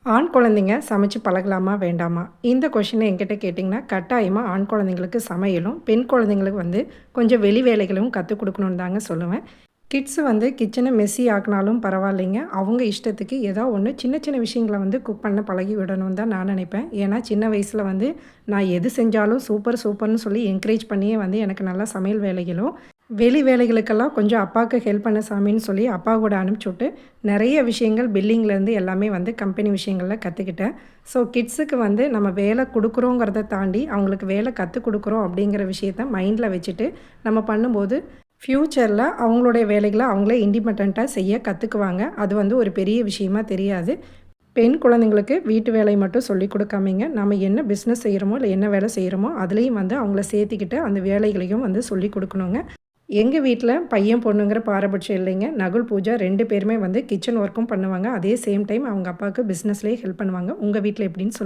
ஆண் குழந்தைங்க சமைச்சு பழகலாமா? வேண்டாமா? இந்த கொஸ்டின என்கிட்ட கேட்டிங்கன்னா, கட்டாயமா ஆண் குழந்தைங்களுக்கு சமையலும், பெண் குழந்தைங்களுக்கு வந்து கொஞ்சம் வெளி வேலைகளும் கத்துக் குடுக்கணும்னு தாங்க சொல்லுவேன். கிட்ஸ் வந்து கிச்சன மெஸ்ஸி ஆக்குனாலும் பரவாயில்லைங்க. அவங்க இஷ்டத்துக்கு ஏதோ ஒண்ணு சின்ன சின்ன விஷயங்கள வந்து குக் பண்ண பழகி விடணும்னு தான் நான் நினைப்பேன். ஏன்னா சின்ன வயசுல வந்து நான் எது செஞ்சாலும் சூப்பர் சூப்பர்ன்னு சொல்லி என்கரேஜ் பண்ணியே வந்து எனக்கு நல்லா சமையல் வேலைகளும், வெளி வேலைகளுக்கெல்லாம் கொஞ்சம் அப்பாவுக்கு ஹெல்ப் பண்ண சாமின்னு சொல்லி அப்பா கூட அனுப்பிச்சுட்டு, நெறைய விஷயங்கள் பில்லிங்லேருந்து எல்லாமே வந்து கம்பெனி விஷயங்கள்ல கத்துக்கிட்டேன். ஸோ கிட்ஸுக்கு வந்து நம்ம வேலை குடுக்குறோங்கிறத தாண்டி, அவங்களுக்கு வேலை கத்துக் குடுக்குறோம் அப்படிங்கிற விஷயத்த மைண்ட்ல வச்சுட்டு, நம்ம பண்ணும்போது ஃப்யூச்சர்ல அவங்களுடைய வேலைகள அவங்களே இண்டிபெண்டன்ட்டா செய்ய கத்துக்குவாங்க. அது வந்து ஒரு பெரிய விஷயமா தெரியாது. பெண் குழந்தைங்களுக்கு வீட்டு வேலை மட்டும் சொல்லிக் குடுக்காமங்க, நம்ம என்ன பிசினஸ் செய்றோமோ, இல்ல என்ன வேலை செய்றோமோ, அதுலயும் வந்து அவங்கள சேர்த்துக்கிட்டு அந்த வேலைகளையும் வந்து சொல்லிக் குடுக்கணுங்க. எங்க வீட்ல பையன், பொண்ணுங்கிற பாரபட்சம் இல்லைங்க. நகுல், பூஜா 2 பேருமே வந்து கிச்சன் ஒர்க்கும் பண்ணுவாங்க. அதே சேம் டைம் அவங்க அப்பாவுக்கு பிசினஸ்லயே ஹெல்ப் பண்ணுவாங்க. உங்க வீட்ல எப்படின்னு